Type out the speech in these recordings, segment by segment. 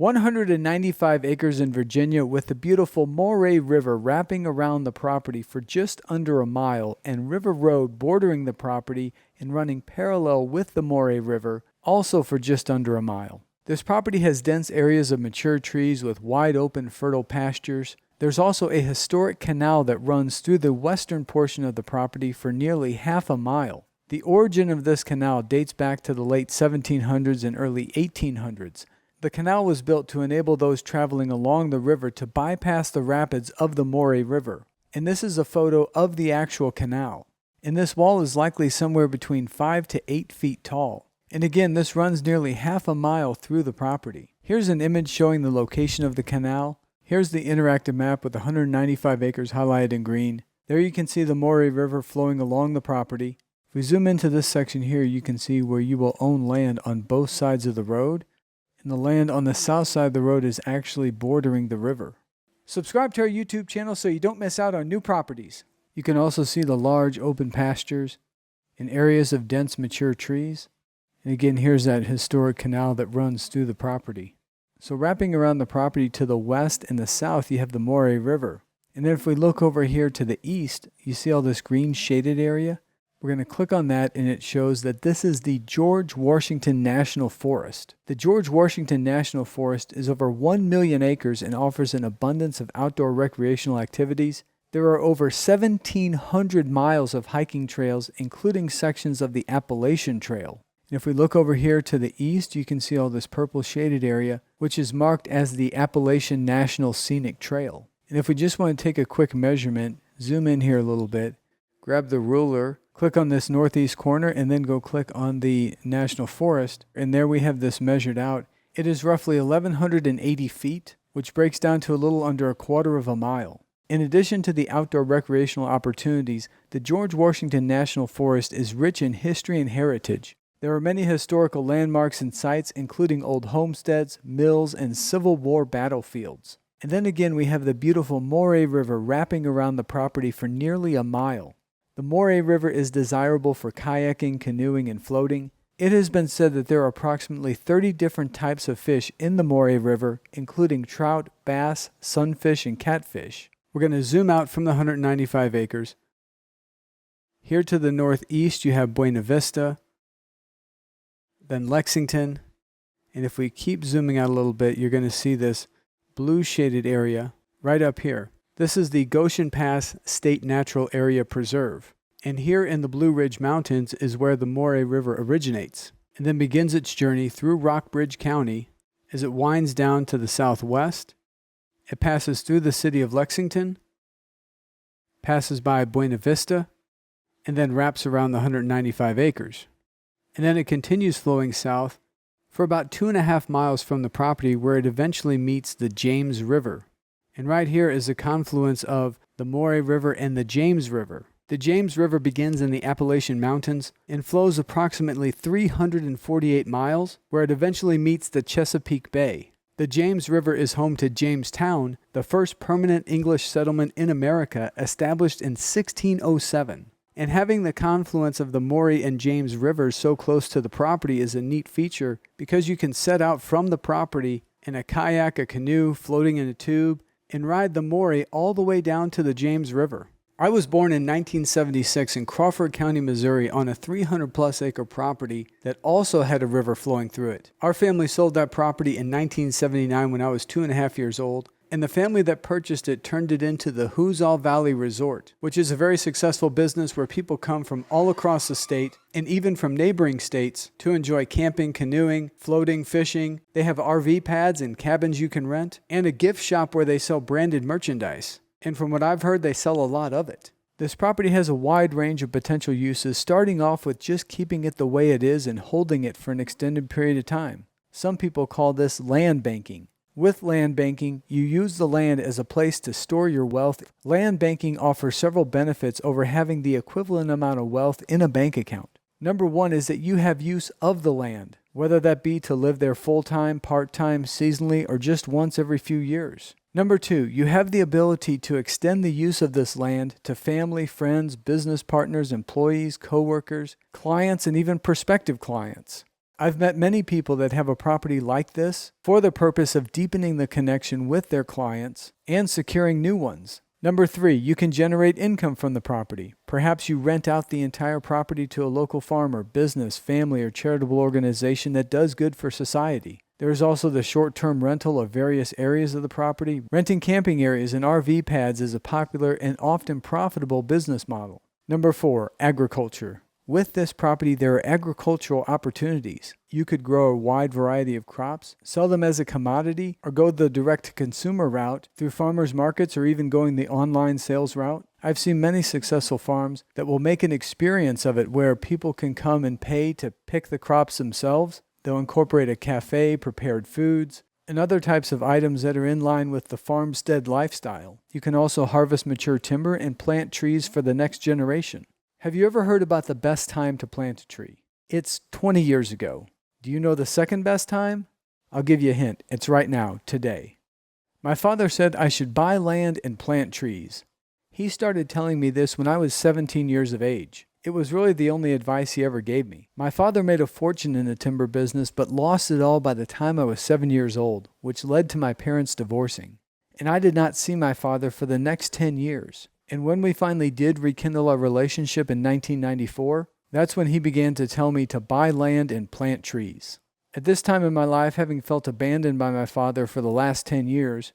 195 acres in Virginia with the beautiful Maury River wrapping around the property for just under a mile and River Road bordering the property and running parallel with the Maury River also for just under a mile. This property has dense areas of mature trees with wide open fertile pastures. There's also a historic canal that runs through the western portion of the property for nearly half a mile. The origin of this canal dates back to the late 1700s and early 1800s. The canal was built to enable those traveling along the river to bypass the rapids of the Maury River. And this is a photo of the actual canal. And this wall is likely somewhere between 5 to 8 feet tall. And again, this runs nearly half a mile through the property. Here's an image showing the location of the canal. Here's the interactive map with 195 acres highlighted in green. There you can see the Maury River flowing along the property. If we zoom into this section here, you can see where you will own land on both sides of the road. And the land on the south side of the road is actually bordering the river. Subscribe to our YouTube channel so you don't miss out on new properties. You can also see the large open pastures and areas of dense mature trees. And again, here's that historic canal that runs through the property. So wrapping around the property to the west and the south, you have the Maury River. And then if we look over here to the east, you see all this green shaded area. We're going to click on that and it shows that this is the George Washington National Forest. The George Washington National Forest is over 1 million acres and offers an abundance of outdoor recreational activities. There are over 1,700 miles of hiking trails, including sections of the Appalachian Trail. And if we look over here to the east, you can see all this purple shaded area, which is marked as the Appalachian National Scenic Trail. And if we just want to take a quick measurement, zoom in here a little bit, grab the ruler, click on this northeast corner and then go click on the National Forest. And there we have this measured out. It is roughly 1,180 feet, which breaks down to a little under a quarter of a mile. In addition to the outdoor recreational opportunities, the George Washington National Forest is rich in history and heritage. There are many historical landmarks and sites, including old homesteads, mills, and Civil War battlefields. And then again, we have the beautiful Maury River wrapping around the property for nearly a mile. The Maury River is desirable for kayaking, canoeing, and floating. It has been said that there are approximately 30 different types of fish in the Maury River, including trout, bass, sunfish, and catfish. We're going to zoom out from the 195 acres. Here to the northeast, you have Buena Vista, then Lexington. And if we keep zooming out a little bit, you're going to see this blue shaded area right up here. This is the Goshen Pass State Natural Area Preserve. And here in the Blue Ridge Mountains is where the Maury River originates, and then begins its journey through Rockbridge County as it winds down to the southwest. It passes through the city of Lexington, passes by Buena Vista, and then wraps around the 195 acres. And then it continues flowing south for about 2.5 miles from the property where it eventually meets the James River. And right here is a confluence of the Maury River and the James River. The James River begins in the Appalachian Mountains and flows approximately 348 miles, where it eventually meets the Chesapeake Bay. The James River is home to Jamestown, the first permanent English settlement in America, established in 1607. And having the confluence of the Maury and James Rivers so close to the property is a neat feature because you can set out from the property in a kayak, a canoe, floating in a tube, and ride the Maury all the way down to the James River. I was born in 1976 in Crawford County, Missouri on a 300-plus acre property that also had a river flowing through it. Our family sold that property in 1979 when I was 2.5 years old, and the family that purchased it turned it into the Hoozall Valley Resort, which is a very successful business where people come from all across the state and even from neighboring states to enjoy camping, canoeing, floating, fishing. They have RV pads and cabins you can rent, and a gift shop where they sell branded merchandise. And from what I've heard, they sell a lot of it. This property has a wide range of potential uses, starting off with just keeping it the way it is and holding it for an extended period of time. Some people call this land banking. With land banking, you use the land as a place to store your wealth. Land banking offers several benefits over having the equivalent amount of wealth in a bank account. Number one is that you have use of the land, whether that be to live there full-time, part-time, seasonally, or just once every few years. Number two, you have the ability to extend the use of this land to family, friends, business partners, employees, coworkers, clients, and even prospective clients. I've met many people that have a property like this for the purpose of deepening the connection with their clients and securing new ones. Number 3, you can generate income from the property. Perhaps you rent out the entire property to a local farmer, business, family, or charitable organization that does good for society. There is also the short-term rental of various areas of the property. Renting camping areas and RV pads is a popular and often profitable business model. Number 4, agriculture. With this property, there are agricultural opportunities. You could grow a wide variety of crops, sell them as a commodity, or go the direct-to-consumer route through farmers markets or even going the online sales route. I've seen many successful farms that will make an experience of it where people can come and pay to pick the crops themselves. They'll incorporate a cafe, prepared foods, and other types of items that are in line with the farmstead lifestyle. You can also harvest mature timber and plant trees for the next generation. Have you ever heard about the best time to plant a tree? It's 20 years ago. Do you know the second best time? I'll give you a hint. It's right now, today. My father said I should buy land and plant trees. He started telling me this when I was 17 years of age. It was really the only advice he ever gave me. My father made a fortune in the timber business, but lost it all by the time I was 7 years old, which led to my parents divorcing. And I did not see my father for the next 10 years. And when we finally did rekindle our relationship in 1994, that's when he began to tell me to buy land and plant trees. At this time in my life, having felt abandoned by my father for the last 10 years,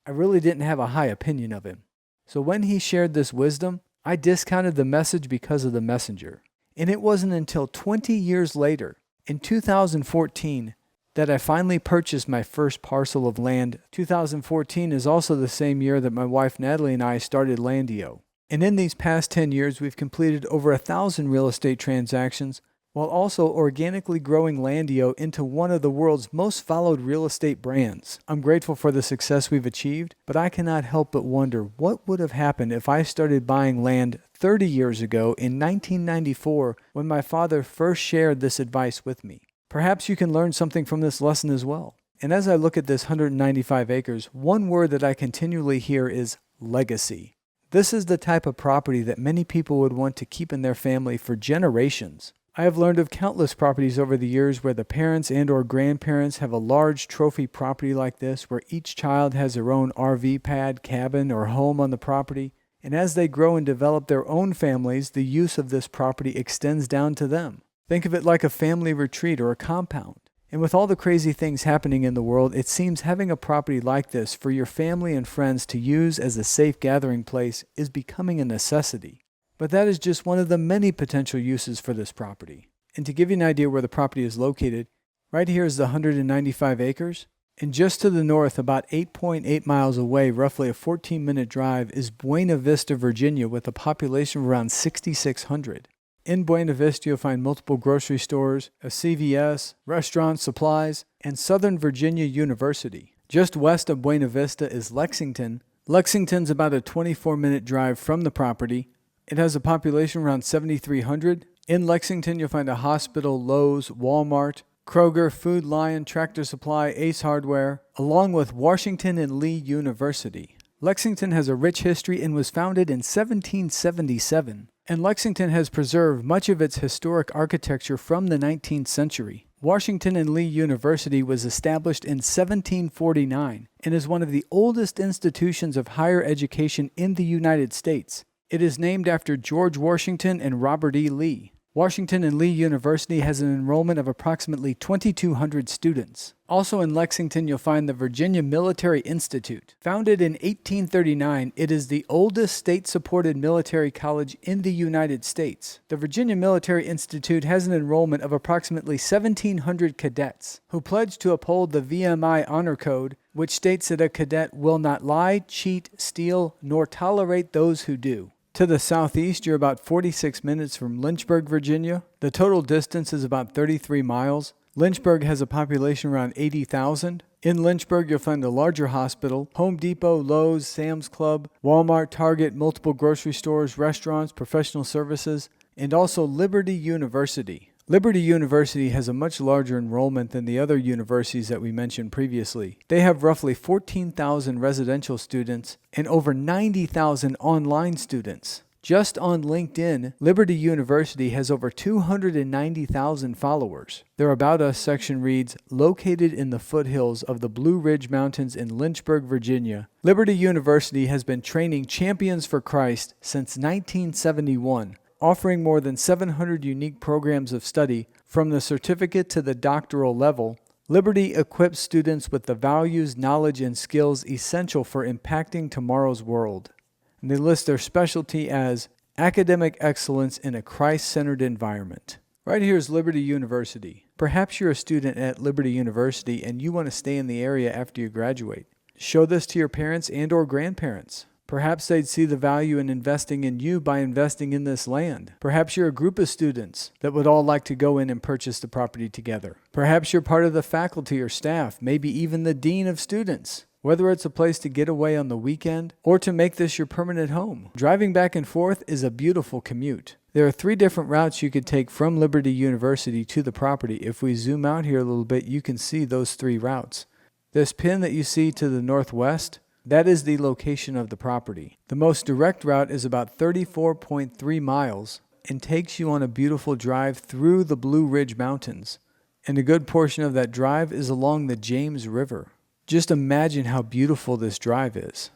I really didn't have a high opinion of him. So when he shared this wisdom, I discounted the message because of the messenger. And it wasn't until 20 years later, in 2014, that I finally purchased my first parcel of land. 2014 is also the same year that my wife Natalie and I started LANDIO. And in these past 10 years, we've completed over 1,000 real estate transactions, while also organically growing LANDIO into one of the world's most followed real estate brands. I'm grateful for the success we've achieved, but I cannot help but wonder what would have happened if I started buying land 30 years ago in 1994 when my father first shared this advice with me. Perhaps you can learn something from this lesson as well. And as I look at this 195 acres, one word that I continually hear is legacy. This is the type of property that many people would want to keep in their family for generations. I have learned of countless properties over the years where the parents and or grandparents have a large trophy property like this where each child has their own RV pad, cabin, or home on the property. And as they grow and develop their own families, the use of this property extends down to them. Think of it like a family retreat or a compound. And with all the crazy things happening in the world, it seems having a property like this for your family and friends to use as a safe gathering place is becoming a necessity. But that is just one of the many potential uses for this property. And to give you an idea where the property is located, right here is the 195 acres. And just to the north, about 8.8 miles away, roughly a 14-minute drive, is Buena Vista, Virginia, with a population of around 6,600. In Buena Vista, you'll find multiple grocery stores, a CVS, restaurants, supplies, and Southern Virginia University. Just west of Buena Vista is Lexington. Lexington's about a 24-minute drive from the property. It has a population around 7,300. In Lexington, you'll find a hospital, Lowe's, Walmart, Kroger, Food Lion, Tractor Supply, Ace Hardware, along with Washington and Lee University. Lexington has a rich history and was founded in 1777. And Lexington has preserved much of its historic architecture from the 19th century. Washington and Lee University was established in 1749 and is one of the oldest institutions of higher education in the United States. It is named after George Washington and Robert E. Lee. Washington and Lee University has an enrollment of approximately 2,200 students. Also in Lexington, you'll find the Virginia Military Institute. Founded in 1839, it is the oldest state-supported military college in the United States. The Virginia Military Institute has an enrollment of approximately 1,700 cadets who pledge to uphold the VMI Honor Code, which states that a cadet will not lie, cheat, steal, nor tolerate those who do. To the southeast, you're about 46 minutes from Lynchburg, Virginia. The total distance is about 33 miles. Lynchburg has a population around 80,000. In Lynchburg, you'll find a larger hospital, Home Depot, Lowe's, Sam's Club, Walmart, Target, multiple grocery stores, restaurants, professional services, and also Liberty University. Liberty University has a much larger enrollment than the other universities that we mentioned previously. They have roughly 14,000 residential students and over 90,000 online students. Just on LinkedIn, Liberty University has over 290,000 followers. Their About Us section reads, "Located in the foothills of the Blue Ridge Mountains in Lynchburg, Virginia, Liberty University has been training champions for Christ since 1971, offering more than 700 unique programs of study from the certificate to the doctoral level. Liberty equips students with the values, knowledge, and skills essential for impacting tomorrow's world." And they list their specialty as academic excellence in a Christ-centered environment. Right here is Liberty University. Perhaps you're a student at Liberty University and you want to stay in the area after you graduate. Show this to your parents and or grandparents. Perhaps they'd see the value in investing in you by investing in this land. Perhaps you're a group of students that would all like to go in and purchase the property together. Perhaps you're part of the faculty or staff, maybe even the dean of students. Whether it's a place to get away on the weekend or to make this your permanent home, driving back and forth is a beautiful commute. There are 3 different routes you could take from Liberty University to the property. If we zoom out here a little bit, you can see those 3 routes. This pin that you see to the northwest, that is the location of the property. The most direct route is about 34.3 miles and takes you on a beautiful drive through the Blue Ridge Mountains. And a good portion of that drive is along the James River. Just imagine how beautiful this drive is.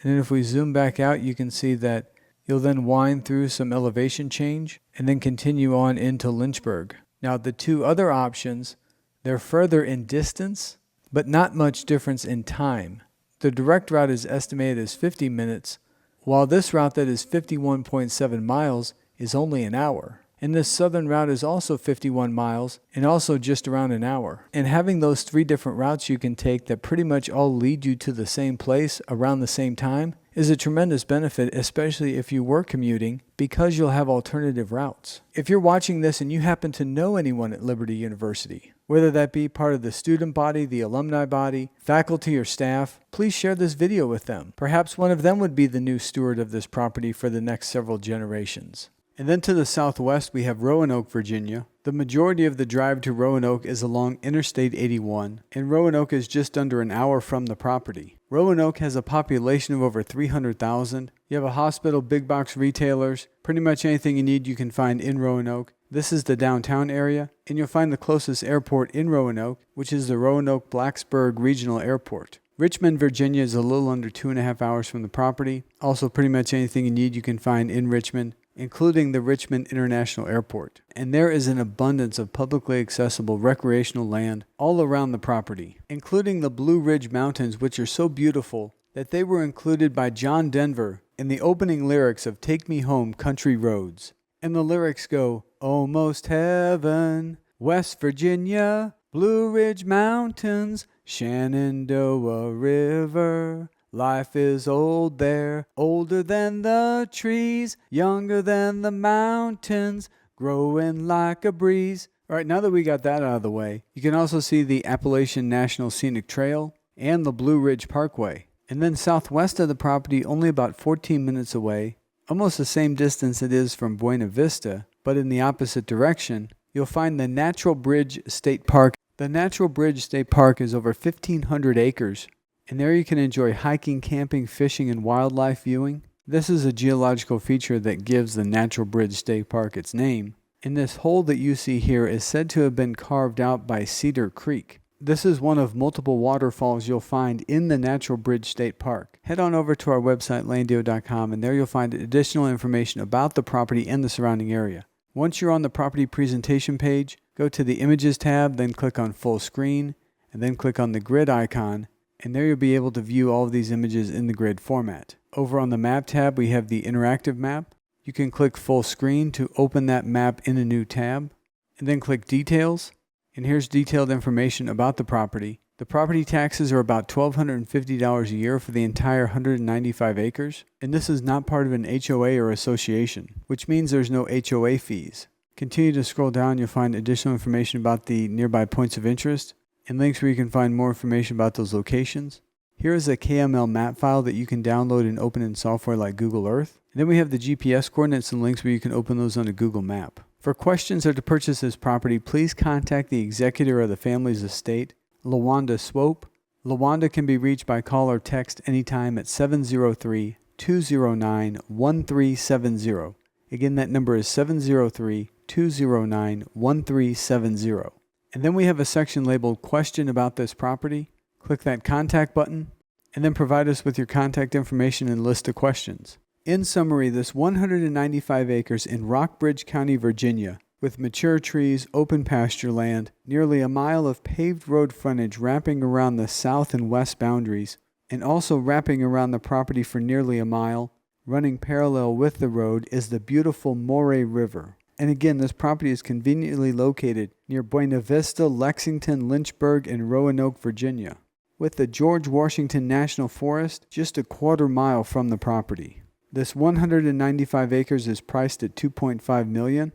And then if we zoom back out, you can see that you'll then wind through some elevation change and then continue on into Lynchburg. Now the 2 other options, they're further in distance, but not much difference in time. The direct route is estimated as 50 minutes, while this route that is 51.7 miles is only an hour. And this southern route is also 51 miles and also just around an hour. And having those 3 different routes you can take that pretty much all lead you to the same place around the same time is a tremendous benefit, especially if you were commuting, because you'll have alternative routes. If you're watching this and you happen to know anyone at Liberty University, whether that be part of the student body, the alumni body, faculty, or staff, please share this video with them. Perhaps one of them would be the new steward of this property for the next several generations. And then to the southwest, we have Roanoke, Virginia. The majority of the drive to Roanoke is along Interstate 81, and Roanoke is just under an hour from the property. Roanoke has a population of over 300,000. You have a hospital, big box retailers, pretty much anything you need you can find in Roanoke. This is the downtown area, and you'll find the closest airport in Roanoke, which is the Roanoke-Blacksburg Regional Airport. Richmond, Virginia is a little under 2.5 hours from the property. Also, pretty much anything you need you can find in Richmond, including the Richmond International Airport. And there is an abundance of publicly accessible recreational land all around the property, including the Blue Ridge Mountains, which are so beautiful that they were included by John Denver in the opening lyrics of Take Me Home, Country Roads. And the lyrics go, "Almost heaven, West Virginia, Blue Ridge Mountains, Shenandoah River. Life is old there, older than the trees, younger than the mountains, growing like a breeze." All right, now that we got that out of the way, you can also see the Appalachian National Scenic Trail and the Blue Ridge Parkway. And then southwest of the property, only about 14 minutes away, almost the same distance it is from Buena Vista, but in the opposite direction, you'll find the Natural Bridge State Park. The Natural Bridge State Park is over 1,500 acres. And there you can enjoy hiking, camping, fishing, and wildlife viewing. This is a geological feature that gives the Natural Bridge State Park its name. And this hole that you see here is said to have been carved out by Cedar Creek. This is one of multiple waterfalls you'll find in the Natural Bridge State Park. Head on over to our website, LANDIO.com, and there you'll find additional information about the property and the surrounding area. Once you're on the property presentation page, go to the Images tab, then click on Full Screen, and then click on the grid icon. And there you'll be able to view all of these images in the grid format. Over on the Map tab, we have the interactive map. You can click Full Screen to open that map in a new tab, and then click Details. And here's detailed information about the property. The property taxes are about $1,250 a year for the entire 195 acres. And this is not part of an HOA or association, which means there's no HOA fees. Continue to scroll down, you'll find additional information about the nearby points of interest, and links where you can find more information about those locations. Here is a KML map file that you can download and open in software like Google Earth. And then we have the GPS coordinates and links where you can open those on a Google Map. For questions or to purchase this property, please contact the executor of the family's estate, Lawanda Swope. Lawanda can be reached by call or text anytime at 703 703-209-1370. Again, that number is 703-209-1370. And then we have a section labeled Question About This Property. Click that Contact button, and then provide us with your contact information and list of questions. In summary, this 195 acres in Rockbridge County, Virginia, with mature trees, open pasture land, nearly a mile of paved road frontage wrapping around the south and west boundaries, and also wrapping around the property for nearly a mile, running parallel with the road, is the beautiful Maury River. And again, this property is conveniently located near Buena Vista, Lexington, Lynchburg, and Roanoke, Virginia, with the George Washington National Forest just a quarter mile from the property. This 195 acres is priced at $2.5 million.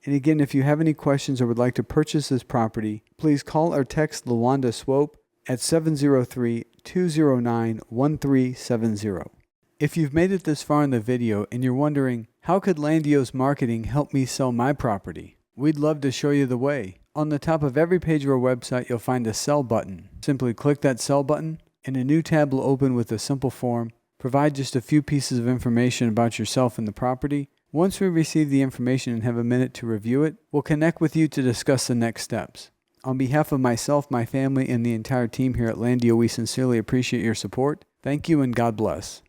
And again, if you have any questions or would like to purchase this property, please call or text Lawanda Swope at 703-209-1370. If you've made it this far in the video and you're wondering, how could LANDIO's marketing help me sell my property? We'd love to show you the way. On the top of every page of our website, you'll find a Sell button. Simply click that Sell button, and a new tab will open with a simple form. Provide just a few pieces of information about yourself and the property. Once we receive the information and have a minute to review it, we'll connect with you to discuss the next steps. On behalf of myself, my family, and the entire team here at LANDIO, we sincerely appreciate your support. Thank you and God bless.